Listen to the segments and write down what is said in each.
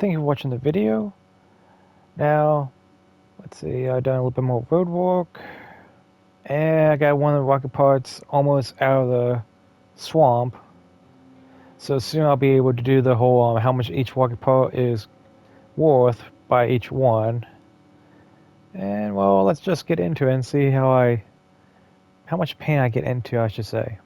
thank you for watching the video. Now, let's see, I've done a little bit more road work. And I got one of the rocket parts almost out of the swamp. So soon I'll be able to do the whole how much each rocket part is worth by each one. And well, let's just get into it and see how much pain I get into, I should say.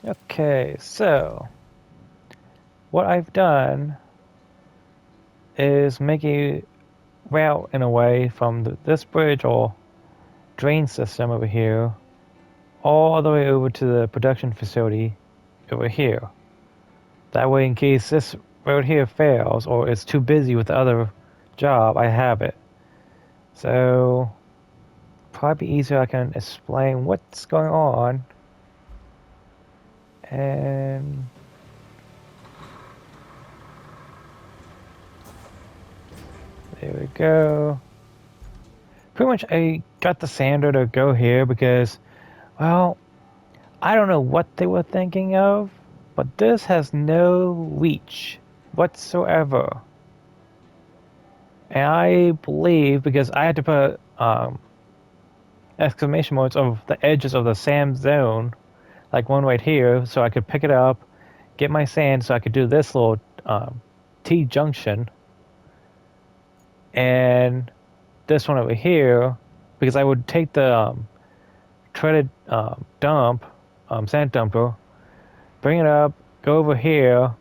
Okay, so what I've done is make a route in a way from this bridge or drain system over here all the way over to the production facility over here. That way, in case this road here fails or is too busy with the other job, I have it. So, probably easier I can explain what's going on. And there we go. Pretty much I got the sander to go here because, well, I don't know what they were thinking of, but this has no reach whatsoever. And I believe because I had to put exclamation marks of the edges of the sand zone, like one right here, so I could pick it up, get my sand, so I could do this little T junction, and this one over here, because I would take the treaded sand dumper, bring it up, go over here,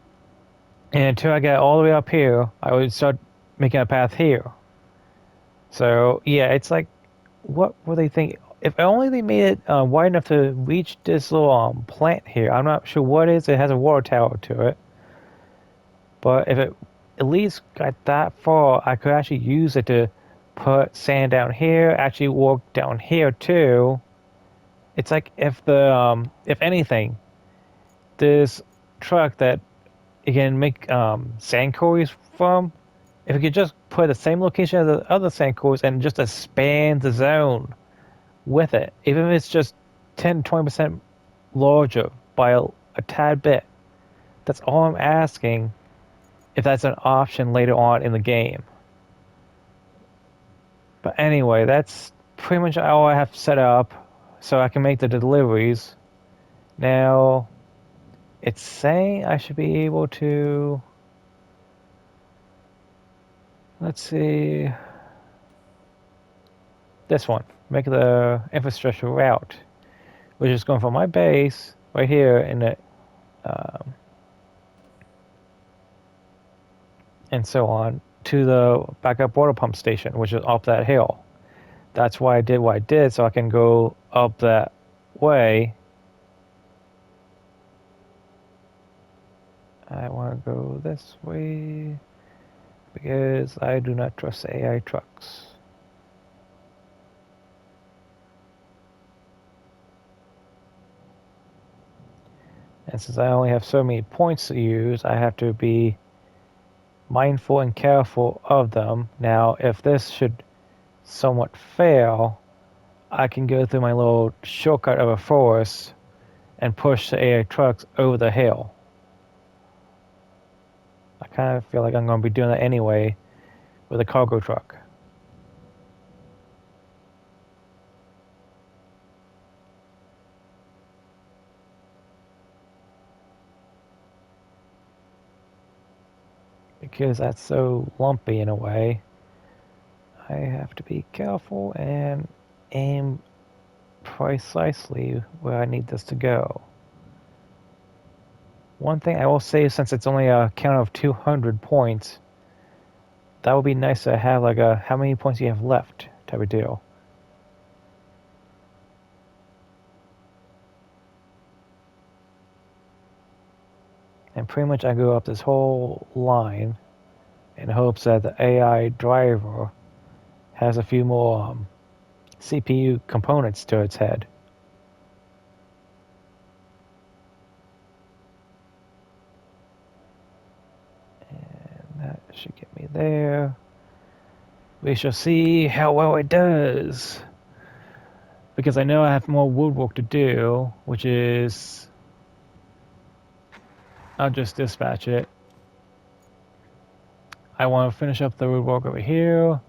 and until I get all the way up here, I would start making a path here. So yeah, it's like, what were they thinking? If only they made it wide enough to reach this little plant here. I'm not sure what it is. It has a water tower to it. But if it at least got that far, I could actually use it to put sand down here, actually walk down here too. It's like if anything, this truck that you can make sand quarries from, if you could just put the same location as the other sand quarries and just expand the zone with it, even if it's just 10-20% larger by a tad bit. That's all I'm asking, if that's an option later on in the game. But anyway, that's pretty much all I have set up so I can make the deliveries. Now, it's saying I should be able to, let's see, this one, make the infrastructure route, which is going from my base right here in the and so on to the backup water pump station, which is up that hill. That's why I did what I did, so I can go up that way. I want to go this way because I do not trust AI trucks. And since I only have so many points to use, I have to be mindful and careful of them. Now, if this should somewhat fail, I can go through my little shortcut of a forest and push the AI trucks over the hill. I kind of feel like I'm going to be doing that anyway with a cargo truck. Because that's so lumpy in a way, I have to be careful and aim precisely where I need this to go. One thing I will say, since it's only a count of 200 points, that would be nice to have like a how many points you have left type of deal. And pretty much I go up this whole line in hopes that the AI driver has a few more CPU components to its head. And that should get me there. We shall see how well it does. Because I know I have more woodwork to do, which is... I'll just dispatch it. I want to finish up the woodwork over here,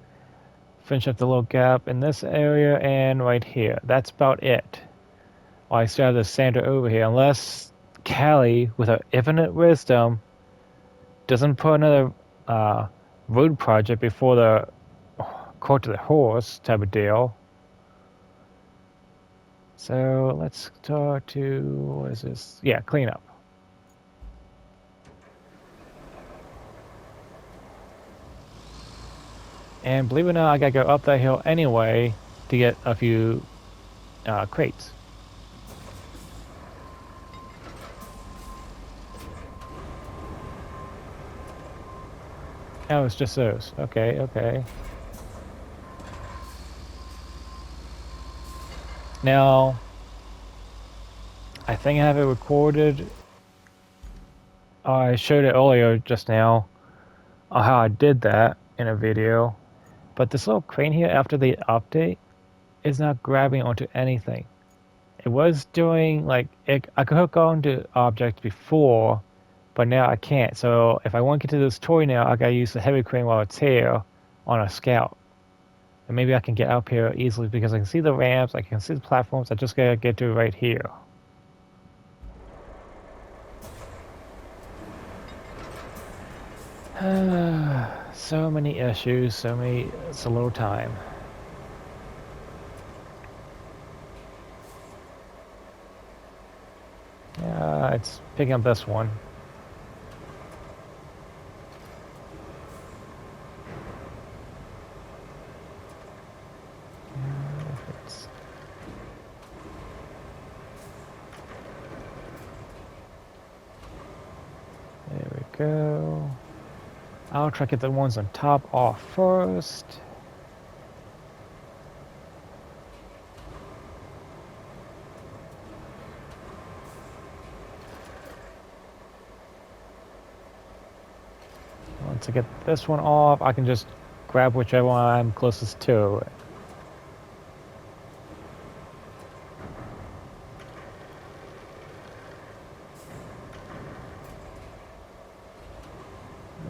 finish up the little gap in this area, and right here. That's about it. I still have the sander over here, unless Callie, with her infinite wisdom, doesn't put another road project before the cart to the horse type of deal. So let's talk to, what is this? Yeah, cleanup. And believe it or not, I gotta go up that hill anyway to get a few crates. Oh, it's just those. Okay, okay. Now, I think I have it recorded. I showed it earlier just now how I did that in a video. But this little crane here after the update is not grabbing onto anything. It was doing like I could hook onto objects before, but now I can't. So if I want to get to this toy now, I gotta use the heavy crane while it's here on a scout. And maybe I can get up here easily because I can see the ramps, I can see the platforms. I just gotta get to right here. So many issues, it's a little time. It's picking up this one. There we go. I'll try to get the ones on top off first. Once I get this one off, I can just grab whichever one I'm closest to.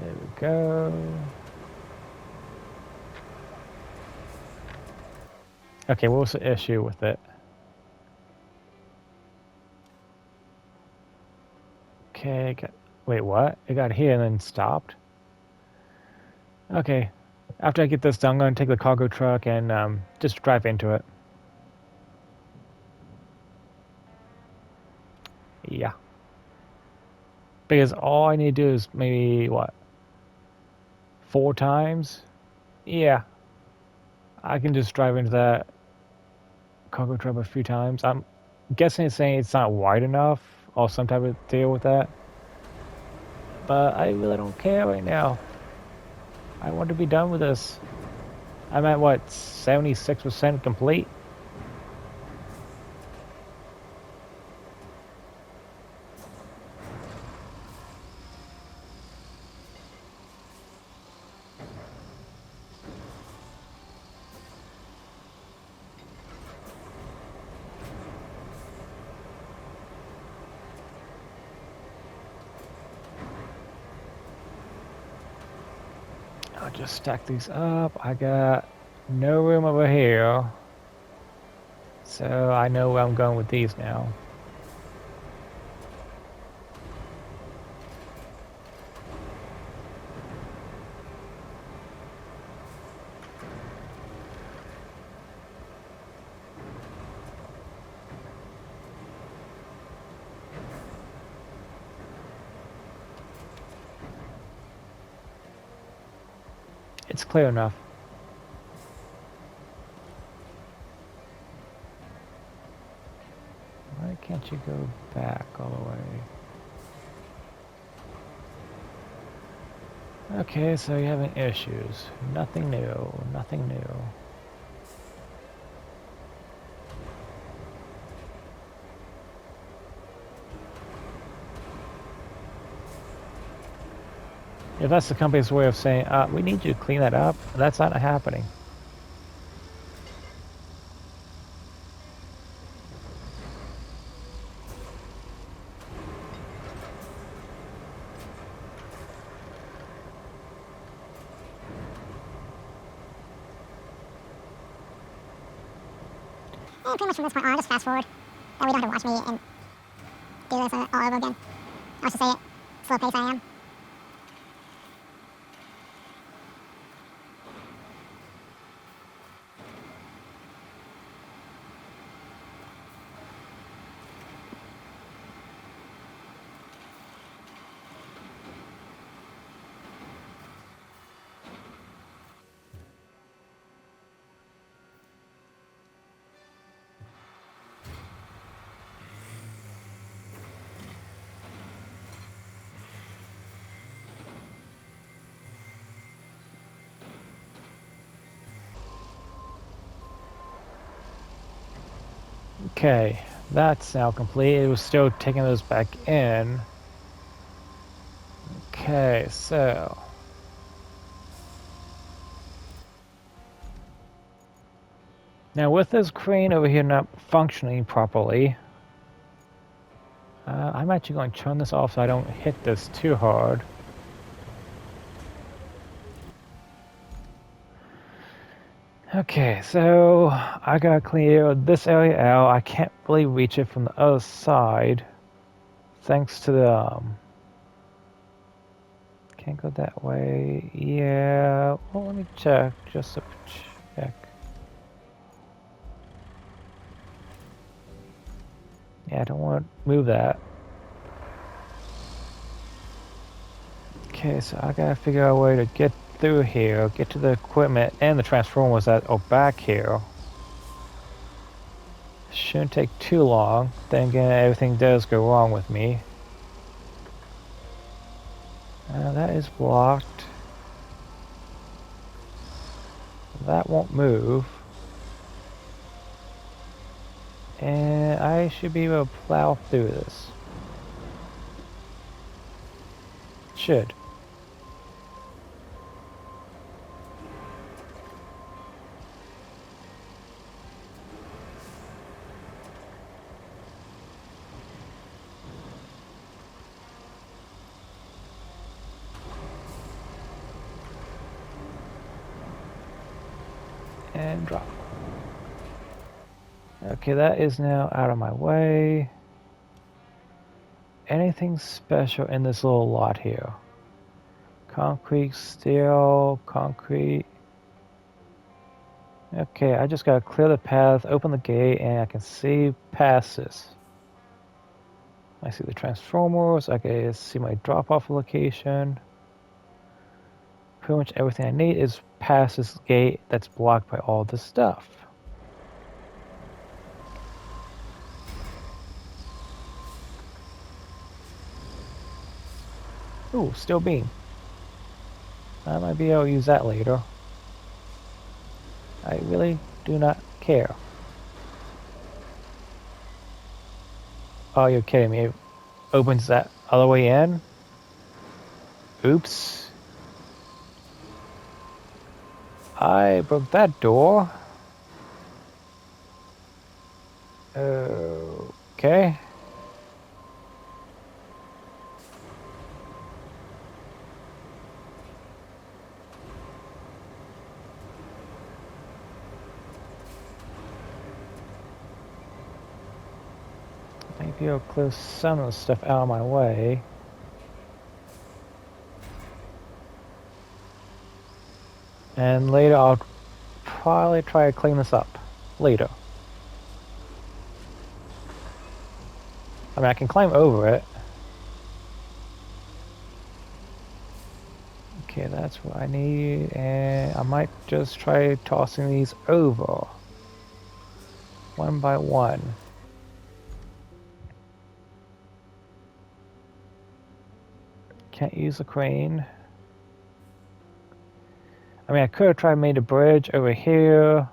There we go. Okay, what was the issue with it? Okay, wait, what? It got here and then stopped? Okay, after I get this done, I'm going to take the cargo truck and just drive into it. Yeah. Because all I need to do is maybe, what, 4 times? Yeah. I can just drive into that cargo truck a few times. I'm guessing it's saying it's not wide enough or some type of deal with that. But I really don't care right now. I want to be done with this. I'm at, what, 76% complete? I'll just stack these up. I got no room over here. So I know where I'm going with these now. It's clear enough. Why can't you go back all the way? Okay, so you're having issues. Nothing new, nothing new. If that's the company's way of saying, we need you to clean that up, that's not happening. And pretty much from this point on, I'll just fast forward. That way you don't have to watch me and do this all over again. I'll just say it, slow pace I am. Okay, that's now complete. It was still taking those back in. Okay, so now with this crane over here not functioning properly, I'm actually going to turn this off so I don't hit this too hard. Okay, so I gotta clear this area out. I can't really reach it from the other side, thanks to the can't go that way. Yeah, well, let me check just to check. Yeah, I don't want to move that. Okay, so I gotta figure out a way to get through here, get to the equipment and the transformers that are back here. Shouldn't take too long. Then again, everything does go wrong with me. That is blocked. That won't move. And I should be able to plow through this. Should. And drop. Okay, that is now out of my way. Anything special in this little lot here? Concrete, steel, concrete. Okay, I just gotta clear the path, open the gate, and I can see past this. I see the transformers, I can see my drop-off location. Pretty much everything I need is past this gate that's blocked by all this stuff. Ooh, steel beam. I might be able to use that later. I really do not care. Oh, you're kidding me. It opens that other way in? Oops. I broke that door. Okay. Maybe I'll clear some of the stuff out of my way. And later I'll probably try to clean this up. Later. I mean, I can climb over it. Okay, that's what I need. And I might just try tossing these over. One by one. Can't use the crane. I mean, I could have tried made a bridge over here,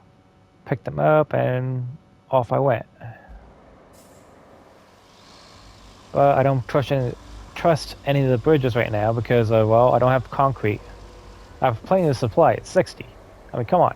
picked them up, and off I went. But I don't trust any of the bridges right now because, well, I don't have concrete. I have plenty of supply. It's 60. I mean, come on.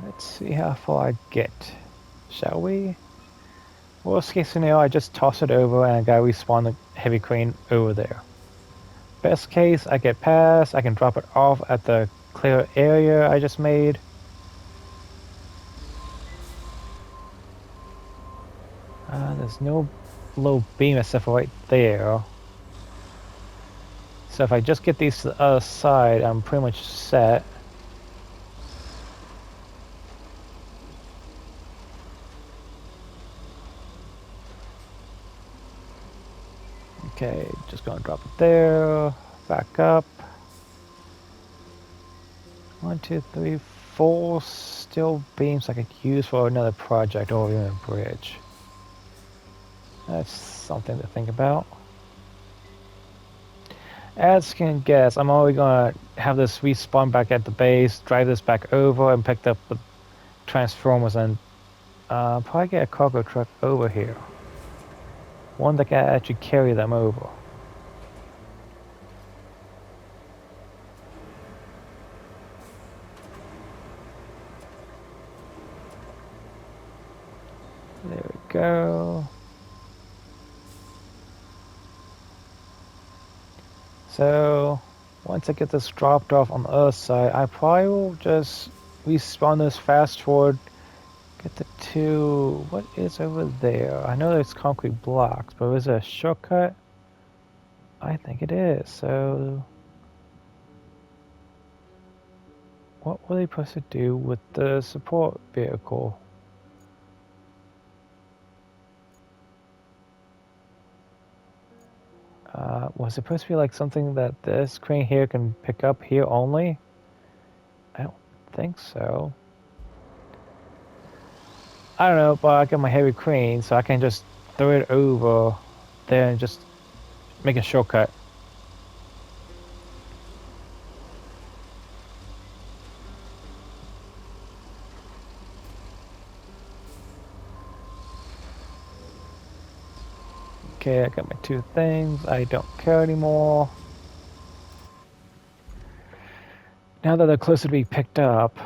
Let's see how far I get. Shall we? Worst case scenario, I just toss it over and I gotta respawn the heavy crane over there. Best case, I get past, I can drop it off at the clear area I just made. There's no low beam except for right there. So if I just get these to the other side, I'm pretty much set. Okay, just gonna drop it there, back up. 1, 2, 3, 4 steel beams I could use for another project or even a bridge. That's something to think about. As you can guess, I'm always gonna have this respawn back at the base, drive this back over, and pick up the transformers, and probably get a cargo truck over here. One that can actually carry them over. There we go. So, once I get this dropped off on the other side, I probably will just respawn this fast forward, get the two. What is over there? I know there's concrete blocks, but is it a shortcut? I think it is. So, what were they supposed to do with the support vehicle? Was it supposed to be like something that this crane here can pick up here only? I don't think so. I don't know, but I got my heavy crane, so I can just throw it over there and just make a shortcut. Okay, I got my two things. I don't care anymore. Now that they're closer to being picked up,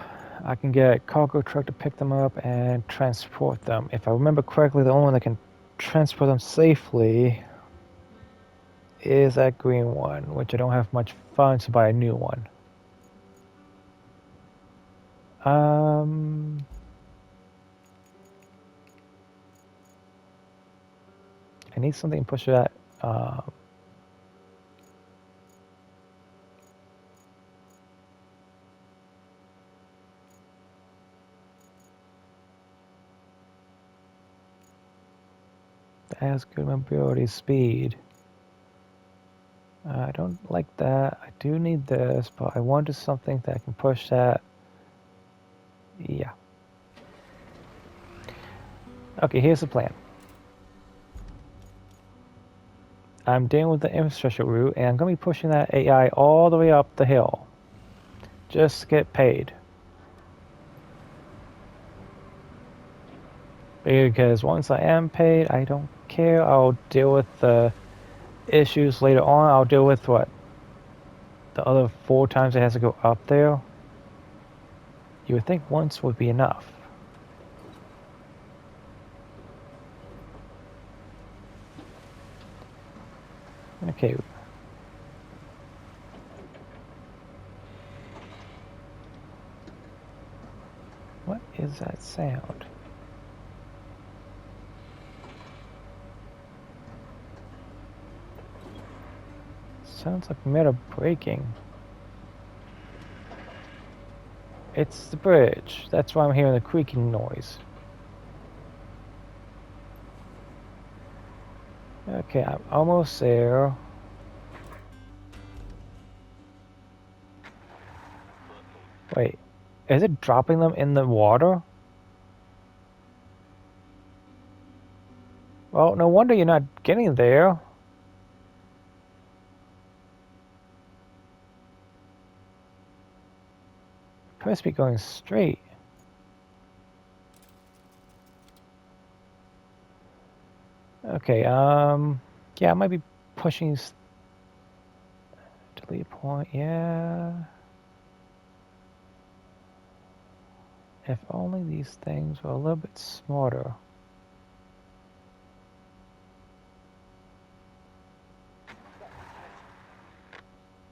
I can get a cargo truck to pick them up and transport them. If I remember correctly, the only one that can transport them safely is that green one, which I don't have much funds to buy a new one. I need something to push that. That has good mobility speed. I don't like that. I do need this, but I wanted something that can push that. Yeah. Okay, here's the plan. I'm dealing with the infrastructure route, and I'm going to be pushing that AI all the way up the hill. Just to get paid. Because once I am paid, I don't care. I'll deal with the issues later on. I'll deal with what? The other 4 times it has to go up there? You would think once would be enough. Okay. What is that sound? Sounds like metal breaking. It's the bridge. That's why I'm hearing the creaking noise. Okay, I'm almost there. Wait, is it dropping them in the water? Well, no wonder you're not getting there. Supposed to be going straight. Okay, yeah, I might be pushing delete point, yeah. If only these things were a little bit smarter.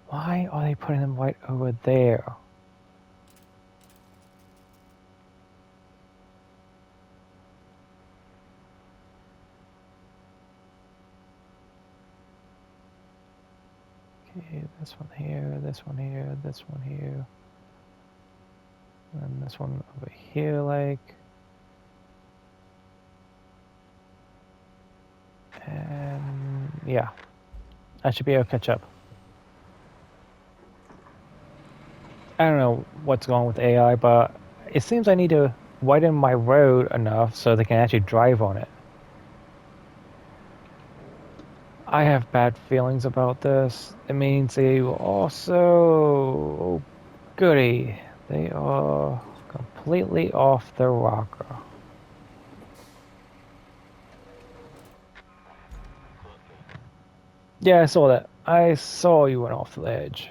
Why are they putting them right over there? Okay, this one here, this one here, this one here. And this one over here, like. And yeah, I should be able to catch up. I don't know what's going on with AI, but it seems I need to widen my road enough so they can actually drive on it. I have bad feelings about this. It means they will also... Oh, goody. They are completely off the rocker. Yeah, I saw that. I saw you went off the ledge.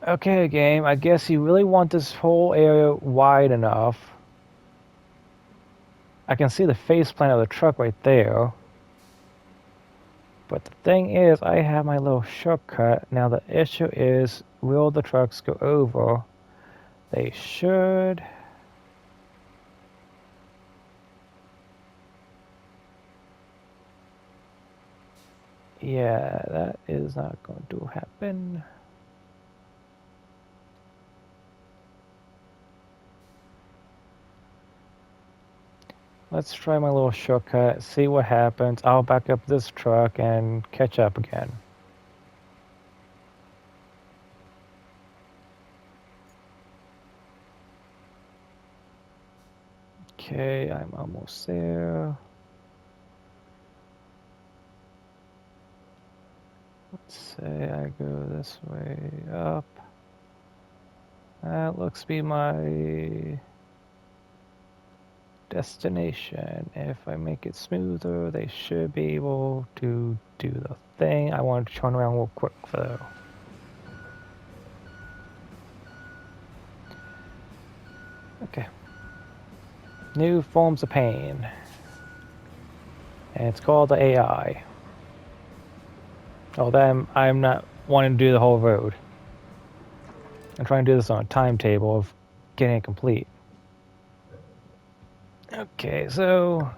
Okay, game, I guess you really want this whole area wide enough. I can see the faceplate of the truck right there. But the thing is, I have my little shortcut. Now the issue is, will the trucks go over? They should. Yeah, that is not going to happen. Let's try my little shortcut, see what happens. I'll back up this truck and catch up again. Okay, I'm almost there. Let's say I go this way up. That looks to be my destination. If I make it smoother, they should be able to do the thing. I want to turn around real quick though. Okay. New forms of pain. And it's called the AI. Oh, then I'm not wanting to do the whole road. I'm trying to do this on a timetable of getting it complete. Okay, so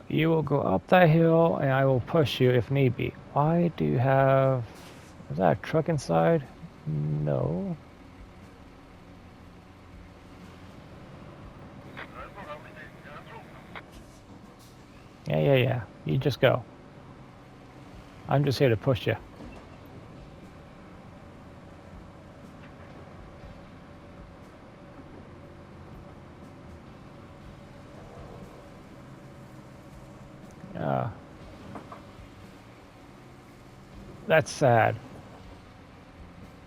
you will go up that hill and I will push you if need be. Why do you have... Is that a truck inside? No. Yeah. You just go. I'm just here to push you. That's sad.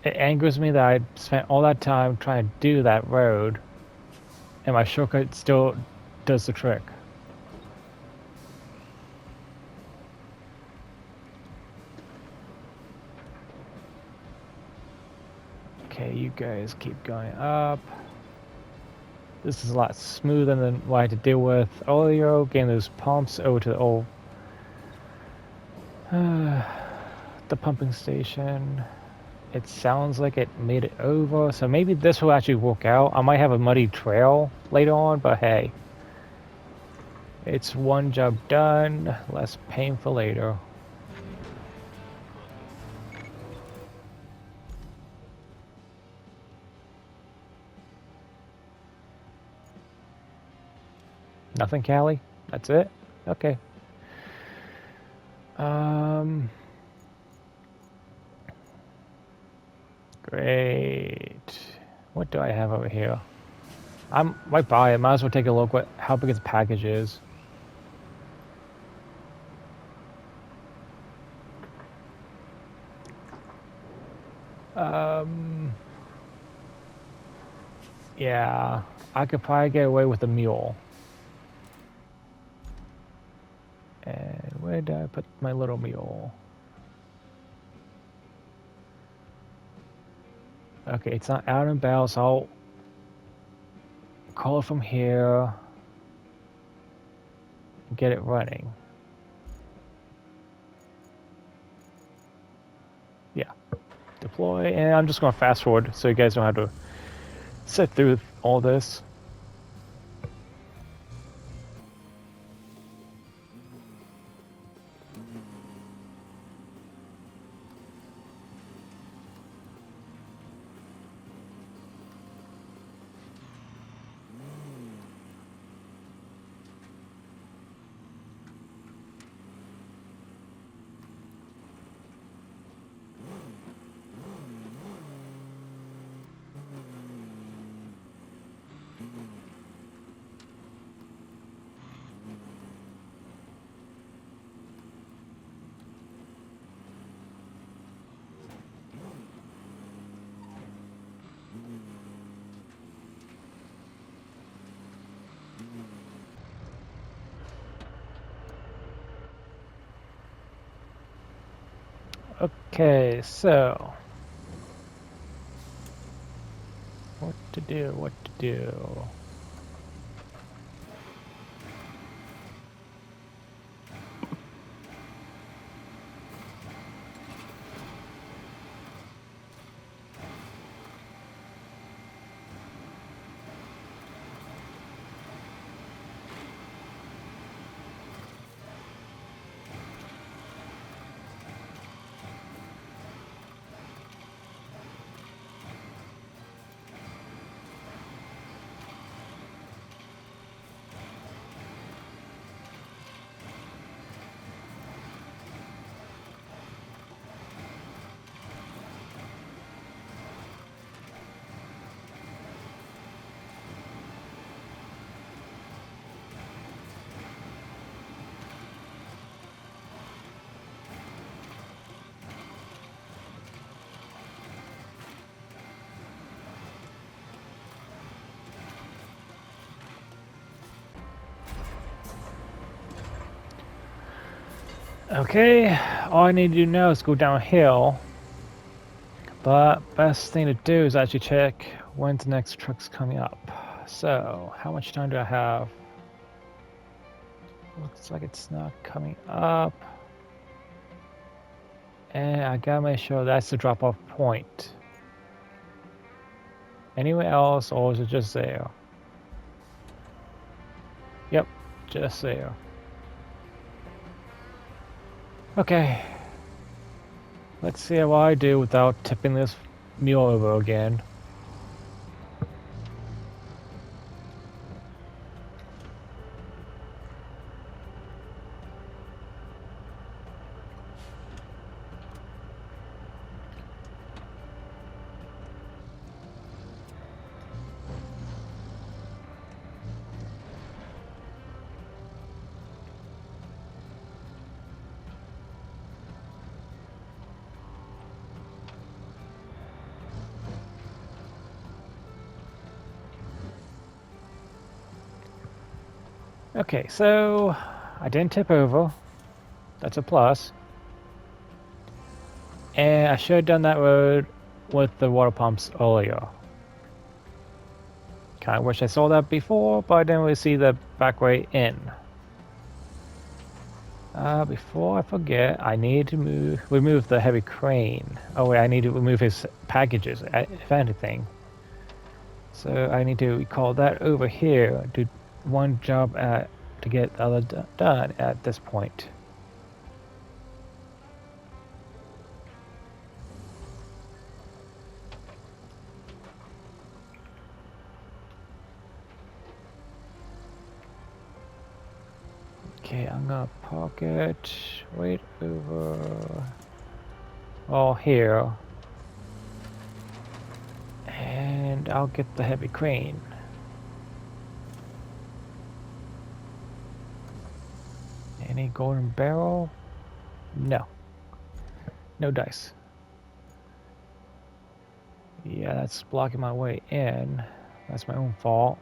It angers me that I spent all that time trying to do that road and my shortcut still does the trick. Okay, you guys keep going up. This is a lot smoother than what I had to deal with earlier, getting those pumps over to the old the pumping station. It sounds like it made it over, so maybe this will actually work out. I might have a muddy trail later on, but hey. It's one job done, less painful later. Nothing, Callie? That's it? Okay. Great. What do I have over here? I'm right by it. Might as well take a look what how big its package is. Yeah, I could probably get away with a mule. And where did I put my little mule? Okay, it's not out and about, so I'll call it from here and get it running. Yeah, deploy, and I'm just going to fast forward so you guys don't have to sit through all this. Okay, so what to do? What to do? Okay, all I need to do now is go downhill. But best thing to do is actually check when the next truck's coming up. So, how much time do I have? Looks like it's not coming up. And I gotta make sure that's the drop-off point. Anywhere else, or is it just there? Yep, just there. Okay. Let's see how I do without tipping this mule over again. Okay, so I didn't tip over. That's a plus. And I should have done that road with the water pumps earlier. Kinda wish I saw that before, but I didn't really see the back way in. Before I forget, I need to remove the heavy crane. Oh wait, I need to remove his packages, if anything. So I need to recall that over here, do one job to get the other done at this point. Okay, I'm gonna park it right over here. And I'll get the heavy crane. Any golden barrel? No. No dice. Yeah, that's blocking my way in. That's my own fault.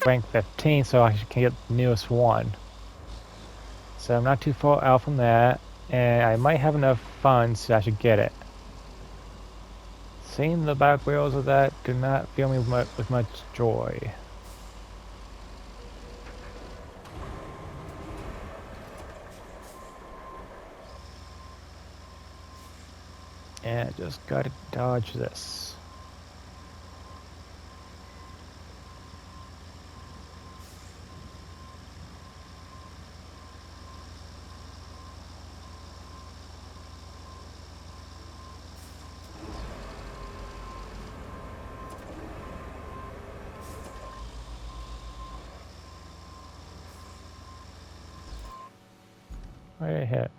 Rank 15, so I can get the newest one. So I'm not too far out from that, and I might have enough funds so I should get it. Seeing the back wheels of that do not fill me with much joy. And I just gotta dodge this. Where did I hit?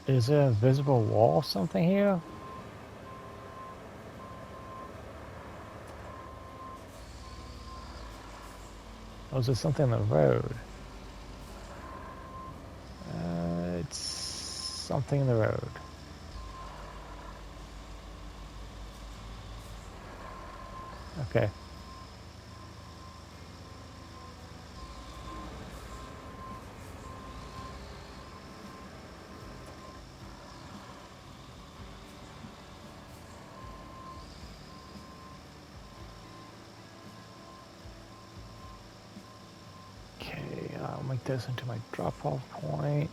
Is there a visible wall or something here? Or is there something on the road? It's something in the road. Okay. Okay, I'll make this into my drop-off point.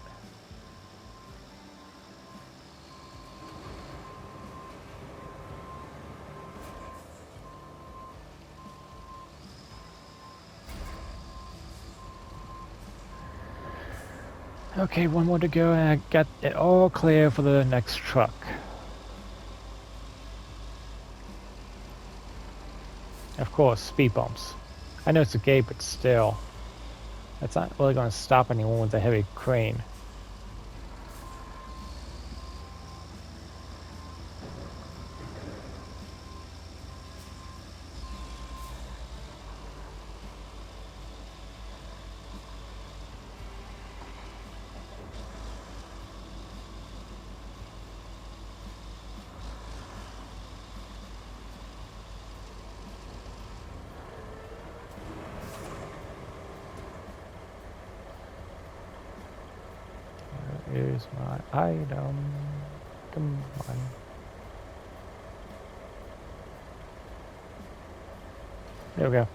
Okay, one more to go, and I got it all clear for the next truck. Of course, speed bumps. I know it's a gate, but still. That's not really going to stop anyone with a heavy crane. Here's my item. Come on. There we go.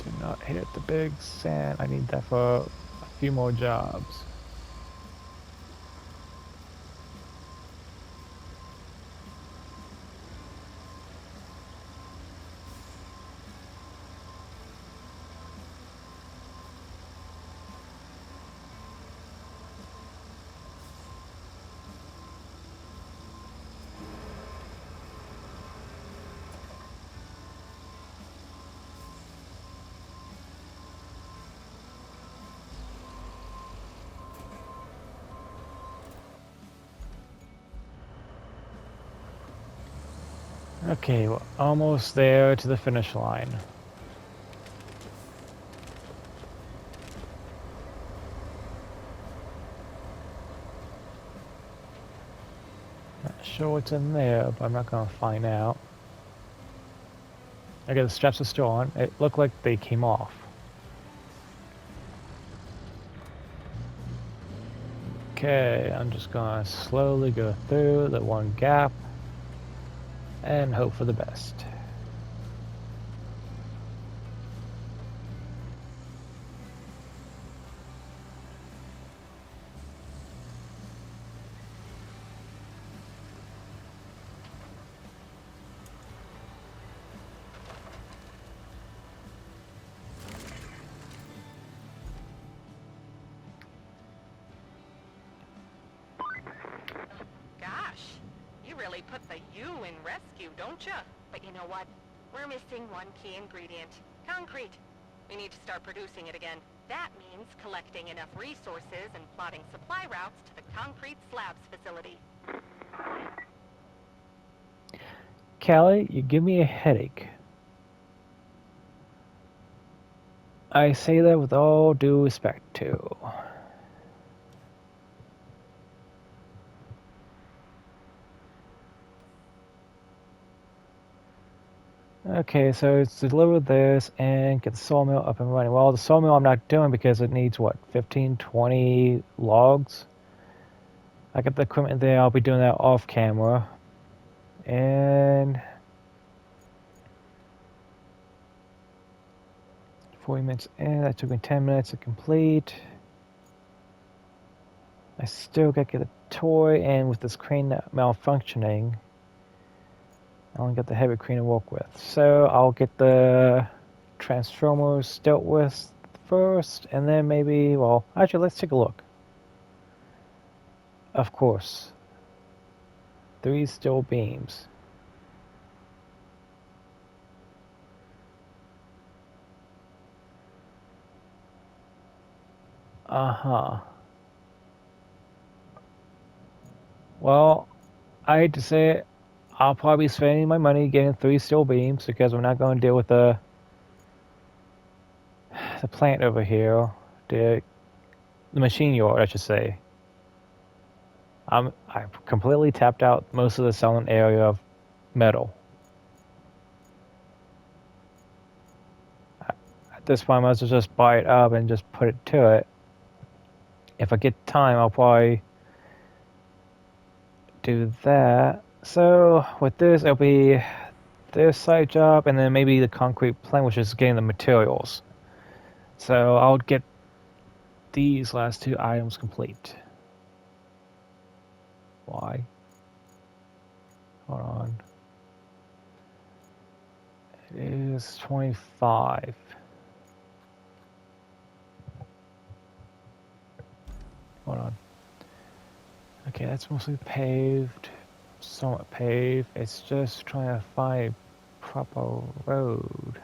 Do not hit the big sand. I need that for a few more jobs. Okay, we're almost there to the finish line. Not sure what's in there, but I'm not going to find out. Okay, the straps are still on. It looked like they came off. Okay, I'm just going to slowly go through the one gap and hope for the best. Gosh, you really put the U in rescue, don't you? But you know what? We're missing one key ingredient. Concrete. We need to start producing it again. That means collecting enough resources and plotting supply routes to the concrete slabs facility. Callie, you give me a headache. I say that with all due respect, too. Okay, so it's deliver this and get the sawmill up and running. Well, the sawmill I'm not doing because it needs, what, 15, 20 logs? I got the equipment there, I'll be doing that off camera. And 40 minutes in, that took me 10 minutes to complete. I still gotta get a toy, and with this crane malfunctioning, I only got the heavy crane to work with. So I'll get the transformers dealt with first, and then maybe, well, actually, let's take a look. Of course. 3 steel beams. Uh-huh. Well, I hate to say it, I'll probably be spending my money getting 3 steel beams because we're not going to deal with the plant over here, the machine yard, I should say. I've completely tapped out most of the selling area of metal. At this point, I might as well just buy it up and just put it to it. If I get time, I'll probably do that. So with this, it'll be this side job and then maybe the concrete plant, which is getting the materials. So I'll get these last 2 items complete. Why? Hold on. It is 25. Hold on. Okay, that's mostly paved. Somewhat paved. It's just trying to find a proper road.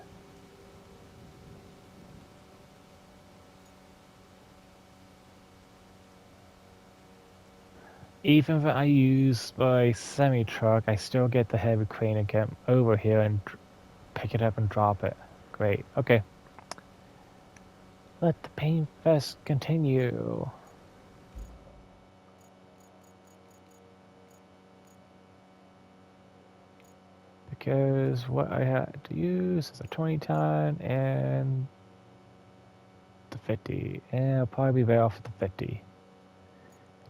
Even if I use my semi-truck, I still get the heavy crane to get over here and pick it up and drop it. Great. Okay. Let the pain fest continue. Because what I had to use is a 20-ton and the 50. And I'll probably be better off with the 50.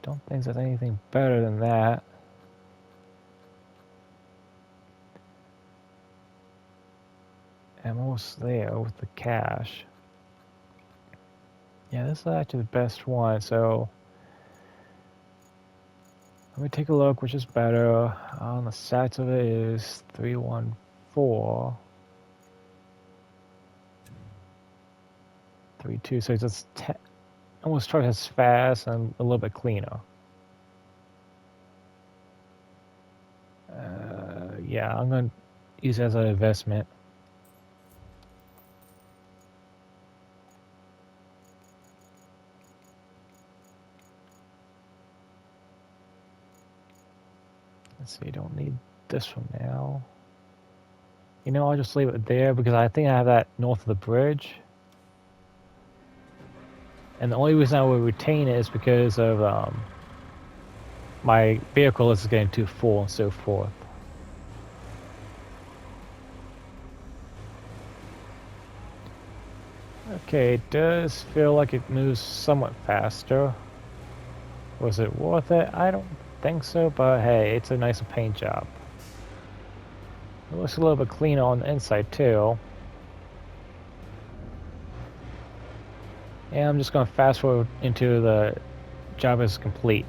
Don't think there's anything better than that. I'm almost there with the cash. Yeah, this is actually the best one, so let me take a look, which is better. On the stats of it is 314. 32, so it's just almost twice as fast and a little bit cleaner. Yeah, I'm going to use it as an investment. Let's see, don't need this one now. You know, I'll just leave it there because I think I have that north of the bridge. And the only reason I would retain it is because of my vehicle is getting too full and so forth. Okay, it does feel like it moves somewhat faster. Was it worth it? I don't think so, but hey, it's a nice paint job. It looks a little bit cleaner on the inside too. And I'm just going to fast forward into the job is complete.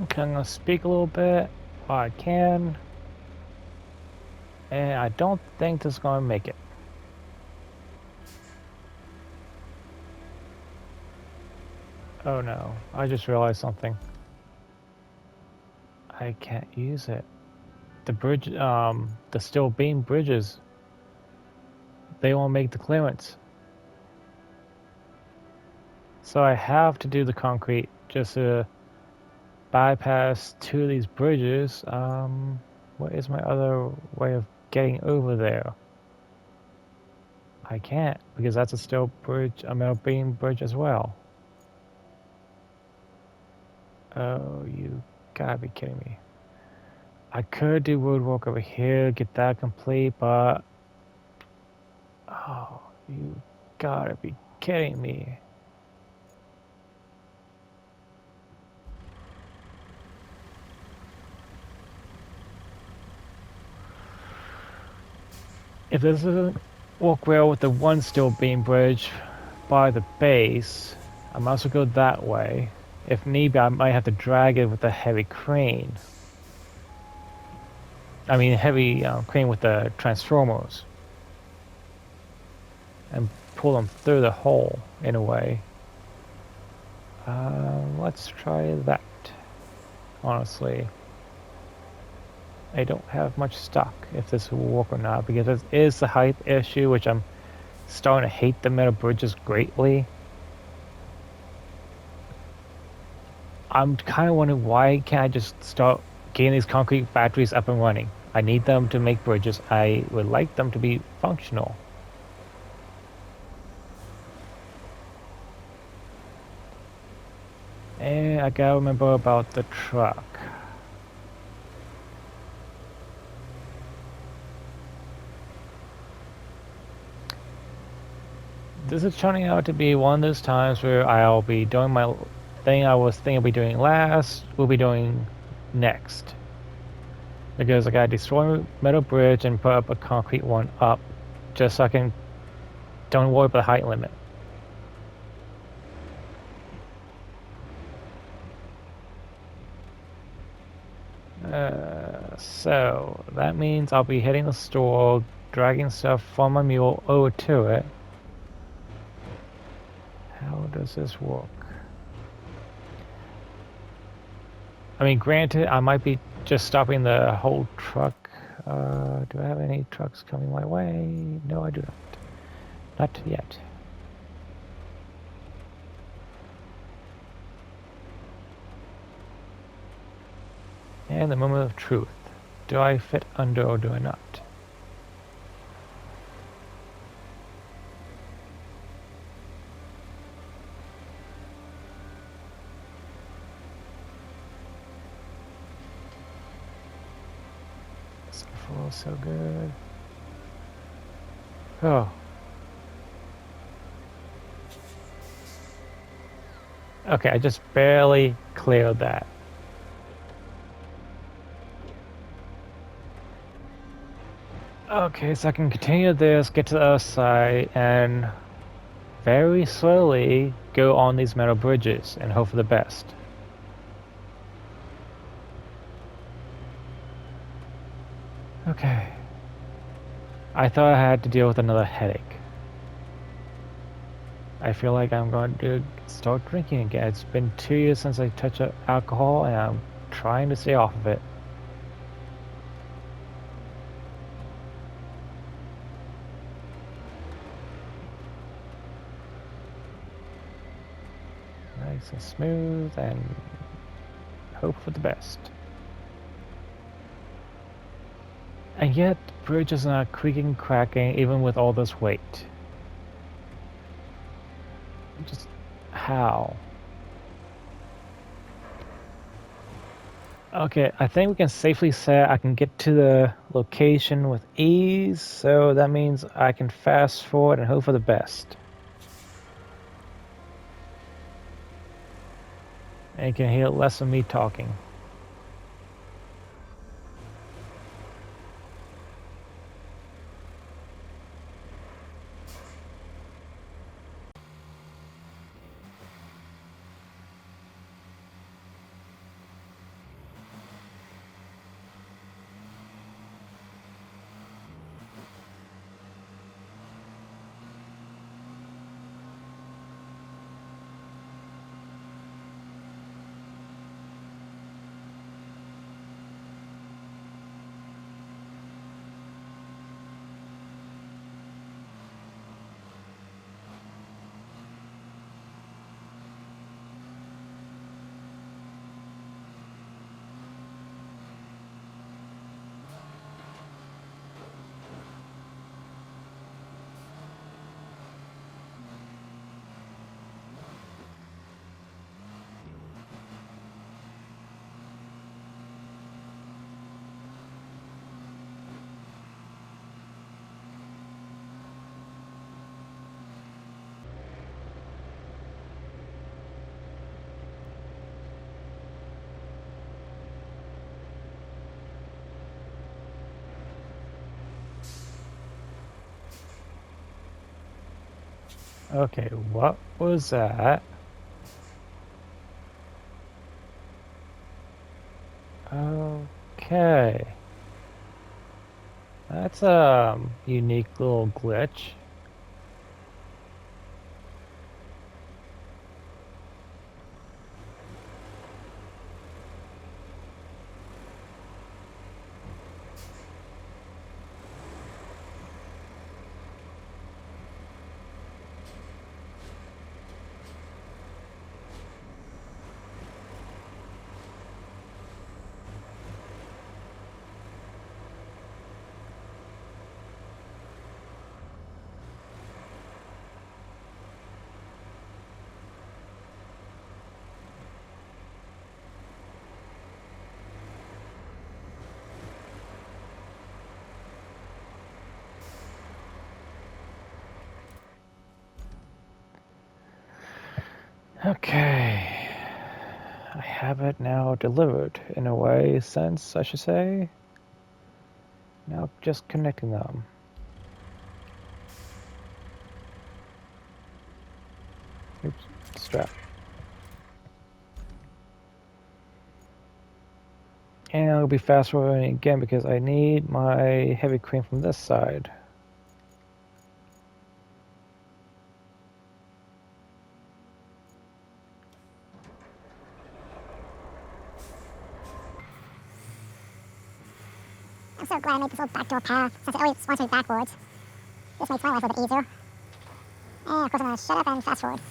Okay, I'm gonna speak a little bit while I can. And I don't think this is gonna make it. Oh no, I just realized something. I can't use it. The bridge, the steel beam bridges, they won't make the clearance. So I have to do the concrete just to bypass two of these bridges. What is my other way of getting over there? I can't because that's a steel bridge, a metal beam bridge as well. Oh, you gotta be kidding me. I could do roadwork over here, get that complete, but oh, you gotta be kidding me. If this doesn't work well with the one steel beam bridge by the base, I might as well go that way. If need be, I might have to drag it with a heavy crane. I mean, heavy crane with the transformers. And pull them through the hole, in a way. Let's try that, honestly. I don't have much stock if this will work or not, because it is the height issue, which I'm starting to hate the metal bridges greatly. I'm kind of wondering why can't I just start getting these concrete factories up and running? I need them to make bridges. I would like them to be functional. And I gotta remember about the truck. This is turning out to be one of those times where I'll be doing my thing I was thinking I'll be doing last, we'll be doing next. Because I gotta destroy metal bridge and put up a concrete one up, just so I can don't worry about the height limit. So that means I'll be hitting the store, dragging stuff from my mule over to it. How does this work? I mean, granted, I might be just stopping the whole truck. Do I have any trucks coming my way? No, I do not. Not yet. And the moment of truth. Do I fit under or do I not? So far, so good. Oh. Okay, I just barely cleared that. Okay, so I can continue this, get to the other side, and very slowly go on these metal bridges and hope for the best. Okay. I thought I had to deal with another headache. I feel like I'm going to start drinking again. It's been 2 years since I touched alcohol, and I'm trying to stay off of it. Nice and smooth, and hope for the best. And yet, the bridge is not creaking, cracking, even with all this weight. Just how? Okay, I think we can safely say I can get to the location with ease, so that means I can fast forward and hope for the best. And you can hear less of me talking. Okay, what was that? Okay. That's a unique little glitch. Okay. I have it now delivered, in a way, sense, I should say. Now just connecting them. Oops, strap. And I'll be fast forwarding again because I need my heavy crane from this side. I'm so glad I made this little backdoor path, since it always wants me backwards. This makes my life a little bit easier. And of course I'm gonna shut up and fast forward.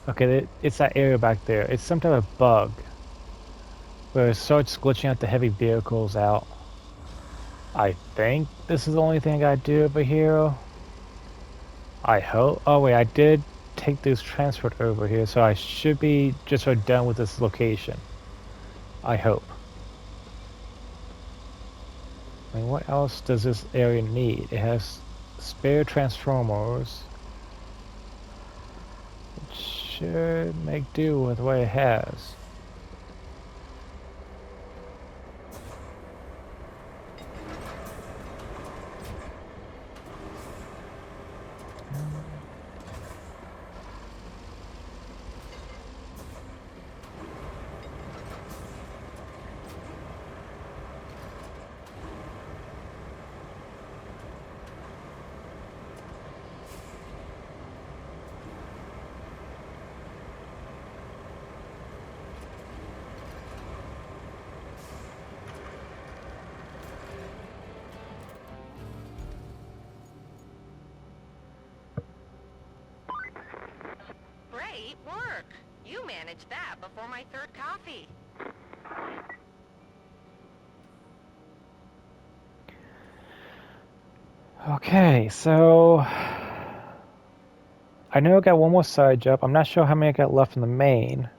Okay, it's that area back there. It's some type of bug where it starts glitching out the heavy vehicles out. I think this is the only thing I gotta do over here. I hope. Oh wait, I did take this transport over here, so I should be just about done with this location. I hope. I mean, what else does this area need? It has spare transformers. It should make do with what it has. Great work. You managed that before my third coffee. Okay, so I know I got one more side job. I'm not sure how many I got left in the main.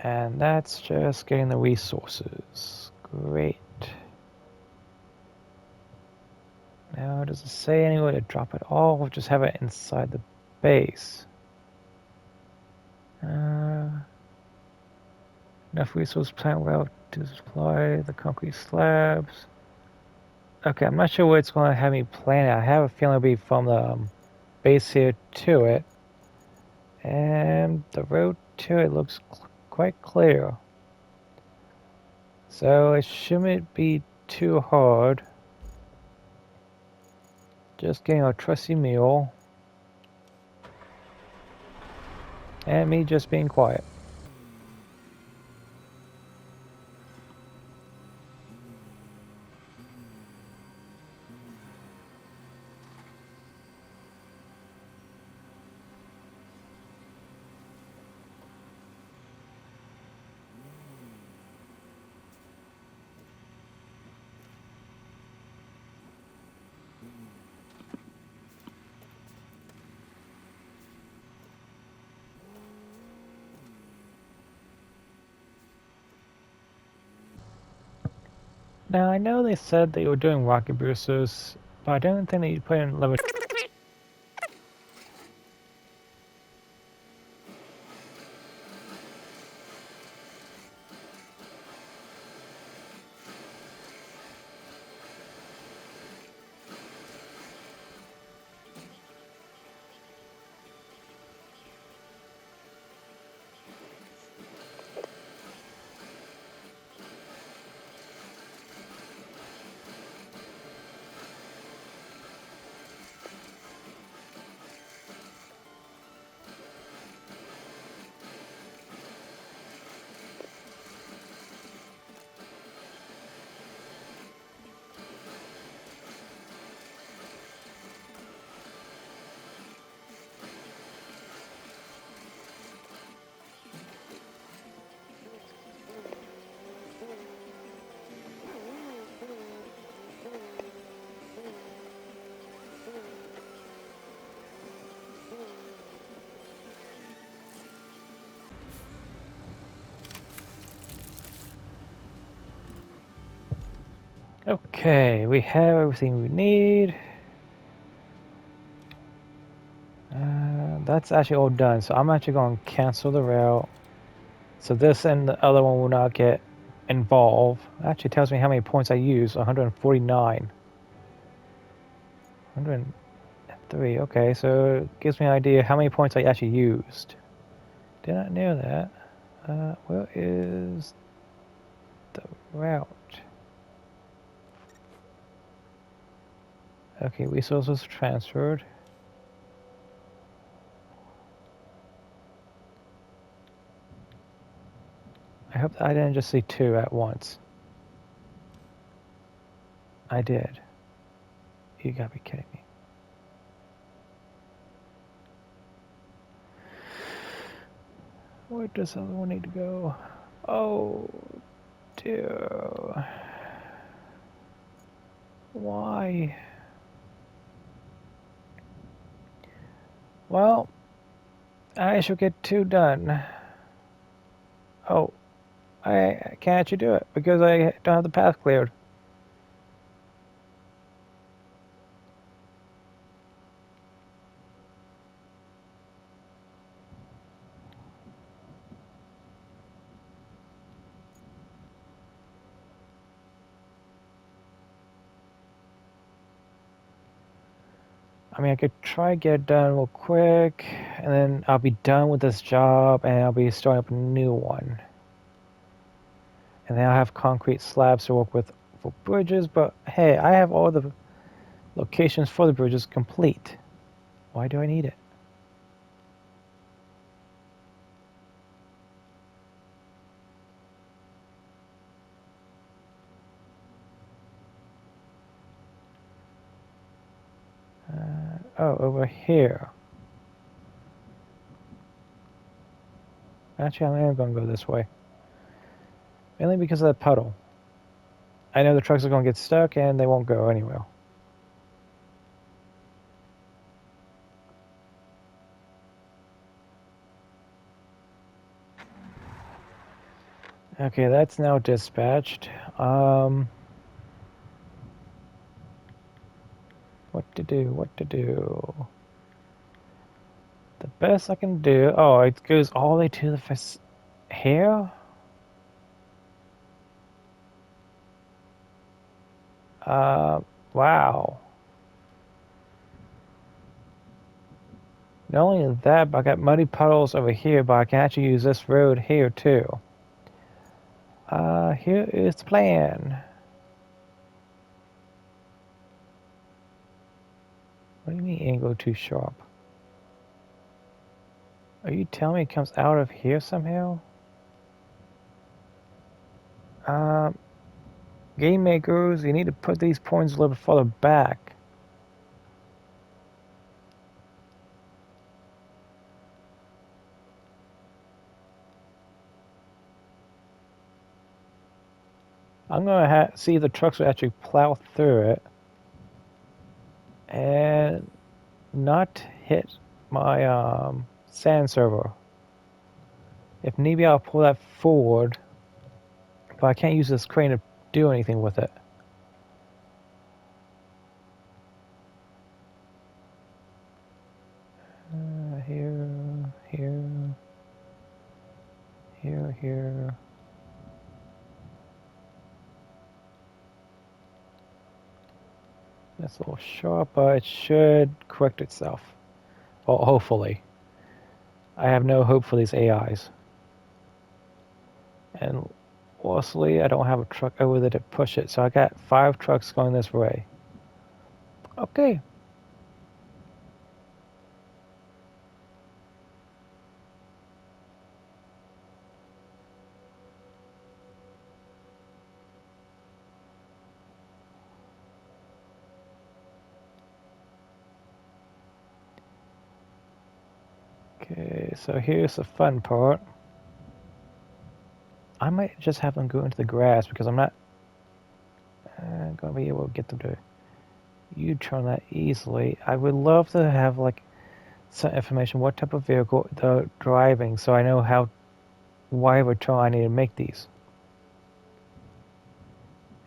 And that's just getting the resources. Great. Now, does it say anywhere to drop it off or just have it inside the base? Enough resource plant route to supply the concrete slabs. Okay, I'm not sure where it's going to have me plant it. I have a feeling it'll be from the base here to it. And the road to it looks quite clear. So it shouldn't be too hard. Just getting a trusty mule. And me just being quiet. Now I know they said they were doing rocket boosters, but I don't think they put in level. Okay, we have everything we need. That's actually all done, so I'm actually going to cancel the route. So this and the other one will not get involved. It actually tells me how many points I used, 149. 103, okay, so it gives me an idea how many points I actually used. Did not know that. Where is the route? Okay, resources transferred. I hope I didn't just see 2 at once. I did. You gotta be kidding me. Where does the other one need to go? Oh, dear. Why? Well, I shall get 2 done. Oh, I can't actually do it because I don't have the path cleared. I mean, I could try to get it done real quick, and then I'll be done with this job, and I'll be starting up a new one. And then I'll have concrete slabs to work with for bridges, but hey, I have all the locations for the bridges complete. Why do I need it? Oh, over here. Actually, I am going to go this way. Mainly because of that puddle. I know the trucks are going to get stuck and they won't go anywhere. Okay, that's now dispatched. What to do? What to do? The best I can do. Oh, it goes all the way to the here. Wow. Not only that, but I got muddy puddles over here, but I can actually use this road here too. Here is the plan. What do you mean angle too sharp? Are you telling me it comes out of here somehow? Game makers, you need to put these points a little bit further back. I'm gonna see if the trucks will actually plow through it and not hit my sand server. If need be, I'll pull that forward, but I can't use this crane to do anything with it. Here. That's a little sharp, but it should correct itself. Well, hopefully. I have no hope for these AIs. And lastly, I don't have a truck over there to push it, so I got 5 trucks going this way. Okay. Okay, so here's the fun part. I might just have them go into the grass because I'm not going to be able to get them to U-turn that easily. I would love to have like some information what type of vehicle they're driving so I know how wide of a turn I need to make these.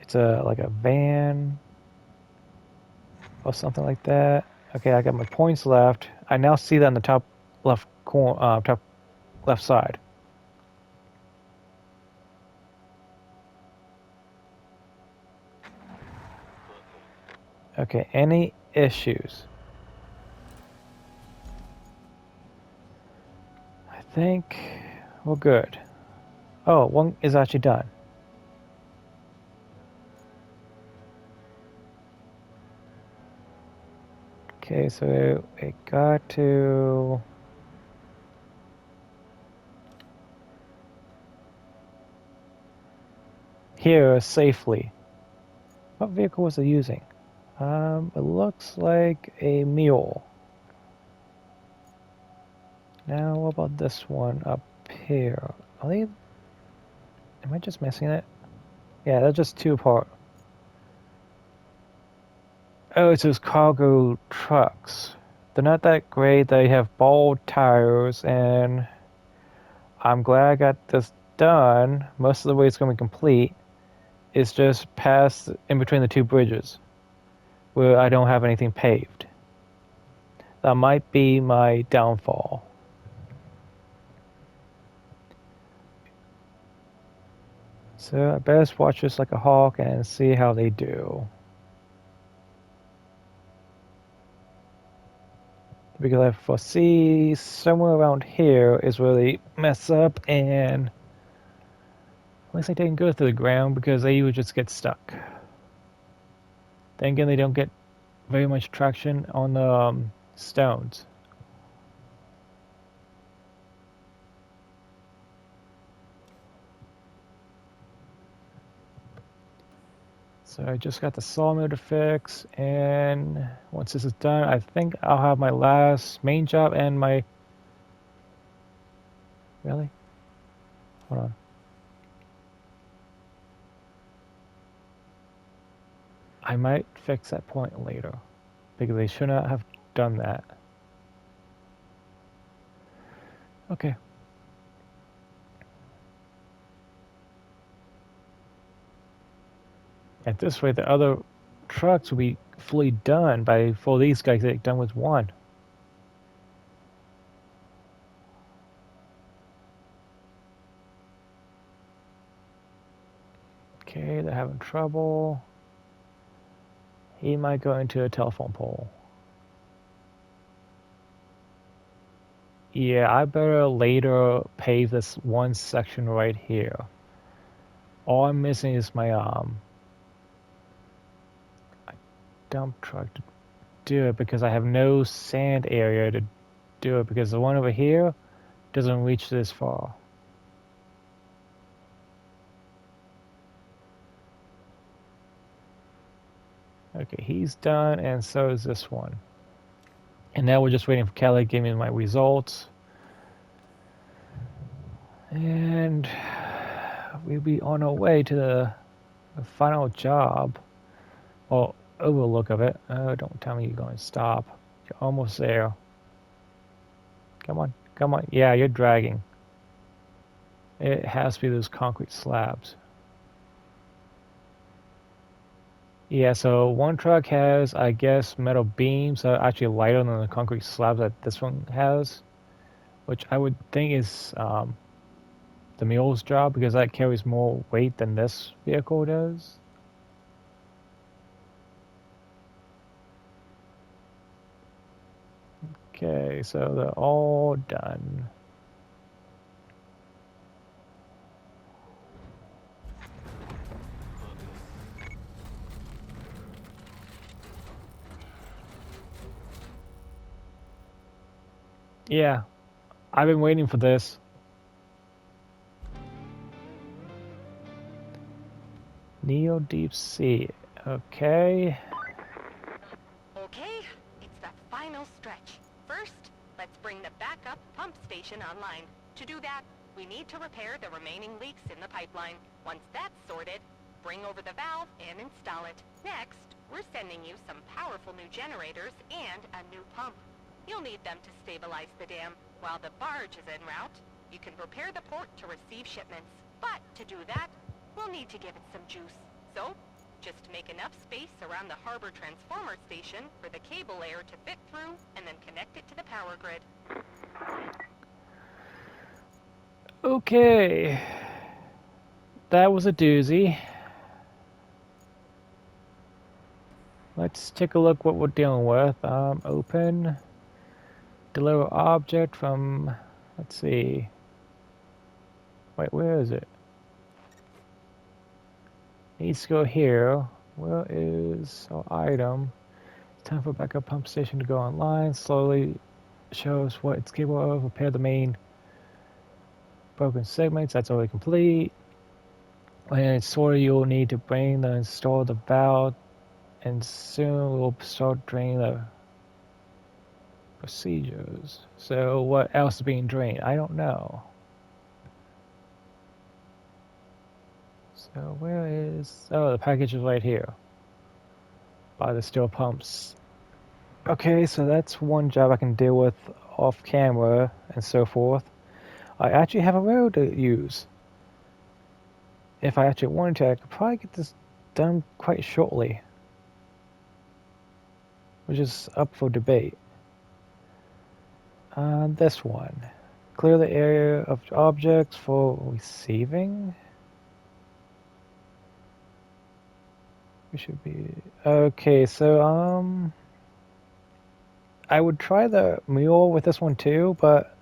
It's like a van or something like that. Okay, I got my points left. I now see that on the top left corner, top left side. Okay, any issues? I think we're good. Oh, one is actually done. Okay, so it got to here safely. What vehicle was it using? It looks like a mule. Now, what about this one up here? Are they? Am I just missing it? Yeah, they're just 2 apart. Oh, it's those cargo trucks. They're not that great. They have bald tires, and I'm glad I got this done. Most of the way it's going to be complete. It's just past in between the 2 bridges where I don't have anything paved. That might be my downfall. So I best watch this like a hawk and see how they do. Because I foresee somewhere around here is where they mess up, and at least they didn't go through the ground because they would just get stuck. Then again, they don't get very much traction on the stones. So I just got the sawmill to fix, and once this is done, I think I'll have my last main job and my... Really? Hold on. I might fix that point later, because they should not have done that. Okay. At this rate, the other trucks will be fully done before these guys get done with one. Okay, they're having trouble. He might go into a telephone pole. Yeah, I better later pave this one section right here. All I'm missing is my dump truck to do it, because I have no sand area to do it, because the one over here doesn't reach this far. Okay, he's done, and so is this one. And now we're just waiting for Kelly to give me my results. And we'll be on our way to the final job, or overlook of it. Oh, don't tell me you're going to stop. You're almost there. Come on, come on. Yeah, you're dragging. It has to be those concrete slabs. Yeah, so one truck has, I guess, metal beams that are actually lighter than the concrete slabs that this one has, which I would think is the mule's job, because that carries more weight than this vehicle does. Okay, so they're all done. Yeah, I've been waiting for this. Neo Deep Sea. Okay. Okay, it's the final stretch. First, let's bring the backup pump station online. To do that, we need to repair the remaining leaks in the pipeline. Once that's sorted, bring over the valve and install it. Next, we're sending you some powerful new generators and a new pump. You'll need them to stabilize the dam. While the barge is en route, you can prepare the port to receive shipments. But to do that, we'll need to give it some juice. So, just make enough space around the harbor transformer station for the cable layer to fit through, and then connect it to the power grid. Okay. That was a doozy. Let's take a look what we're dealing with. Open. Deliver object from, let's see. Wait, where is it? Needs to go here. Where is our item? Time for backup pump station to go online. Slowly shows what it's capable of. Repair the main broken segments. That's already complete. When it's sorted, you'll need to bring the install the valve, and soon we'll start draining the procedures. So what else is being drained? I don't know. So where is... Oh, the package is right here. By the steel pumps. Okay, so that's one job I can deal with off camera and so forth. I actually have a rail to use. If I actually wanted to, I could probably get this done quite shortly. Which is up for debate. This one. Clear the area of objects for receiving. We should be... Okay, so, I would try the mule with this one too, but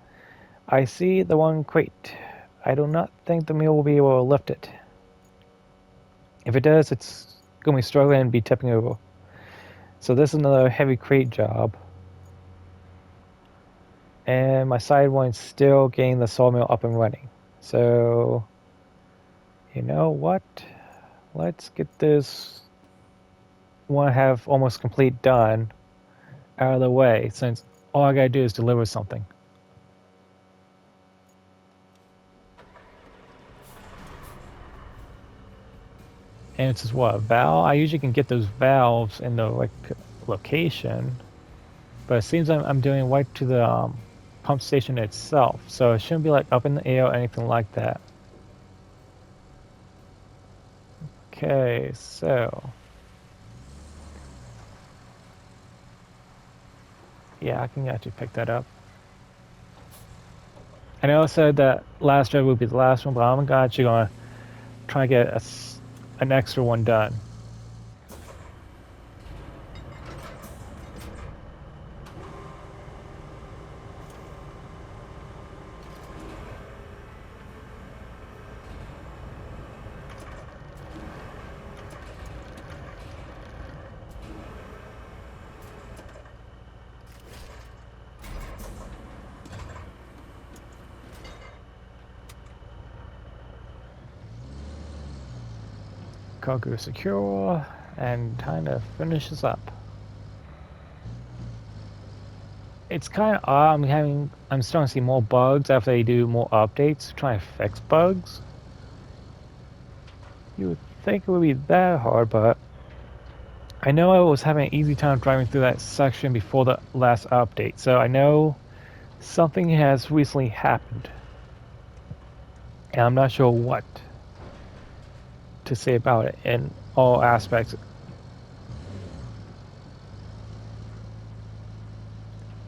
I see the one crate. I do not think the mule will be able to lift it. If it does, it's going to be struggling and be tipping over. So this is another heavy crate job. And my side one's still getting the sawmill up and running. So, you know what? Let's get this one I have almost complete done out of the way, since all I gotta do is deliver something. And it's just what, a valve? I usually can get those valves in the right location, but it seems I'm doing right to the pump station itself, so it shouldn't be like up in the air or anything like that. Okay, so yeah, I can actually pick that up. I know I said that last drive would be the last one, but I'm actually gonna try and get an extra one done. Cargo secure, and time to finish this up. It's kind of odd. I'm starting to see more bugs after they do more updates, trying to fix bugs. You would think it would be that hard, but I know I was having an easy time driving through that section before the last update, so I know something has recently happened. And I'm not sure what to say about it in all aspects.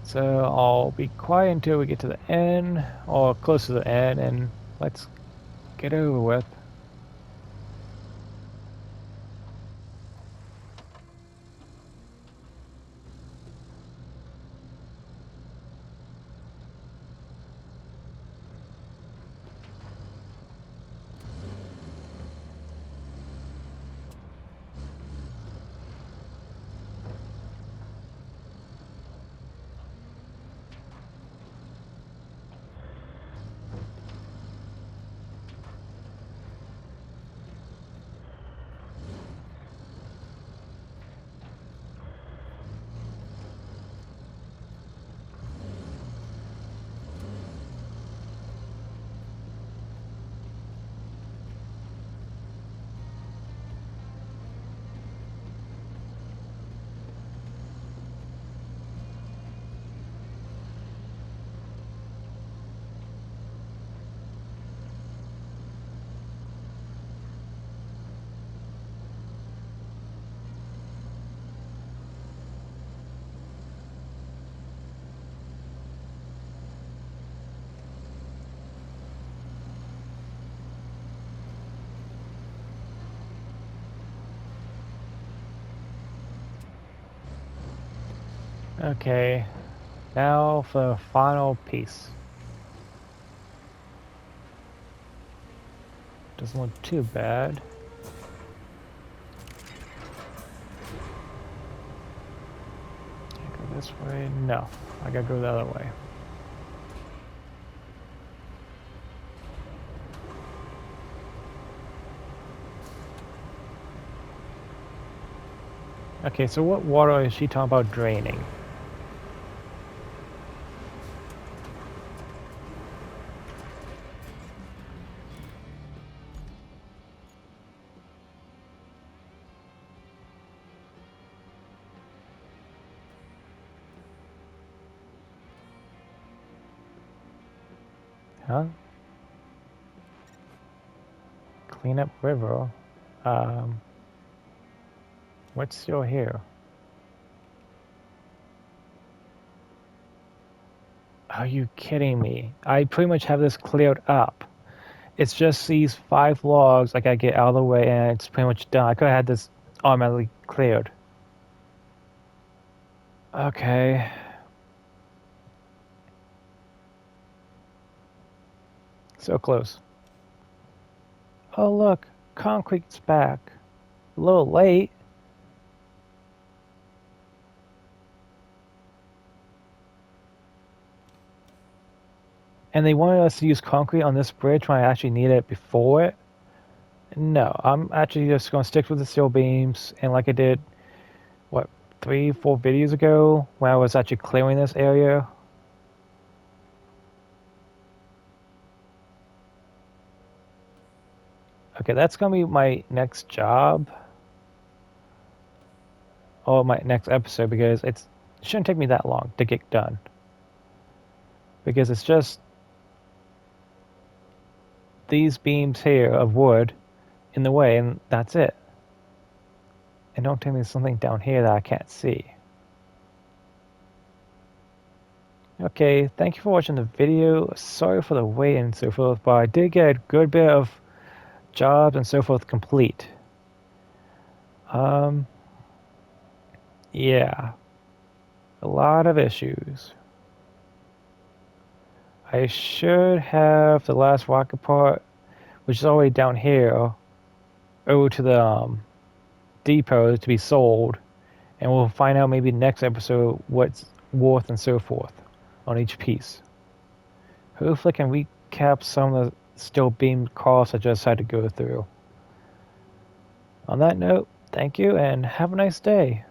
So I'll be quiet until we get to the end, or close to the end, and let's get over with. Okay, now for the final piece. Doesn't look too bad. Can't go this way. No, I gotta go the other way. Okay, so what water is she talking about draining? Huh? Clean up river. Um, what's still here? Are you kidding me? I pretty much have this cleared up. It's just these 5 logs I gotta get out of the way and it's pretty much done. I could have had this automatically cleared. Okay. So close. Oh look, concrete's back. A little late. And they wanted us to use concrete on this bridge when I actually needed it before it. No, I'm actually just going to stick with the steel beams, and like I did, what, 3, 4 videos ago, when I was actually clearing this area. Okay, that's gonna be my next job. Or my next episode, because it shouldn't take me that long to get done. Because it's just these beams here of wood in the way, and that's it. And don't tell me there's something down here that I can't see. Okay, thank you for watching the video. Sorry for the wait and so forth, but I did get a good bit of jobs and so forth complete. Yeah, a lot of issues. I should have the last rocket part, which is already down here, over to the depot to be sold, and we'll find out maybe next episode what's worth and so forth on each piece. Hopefully I can recap some of the steel beam costs I just had to go through. On that note, thank you and have a nice day.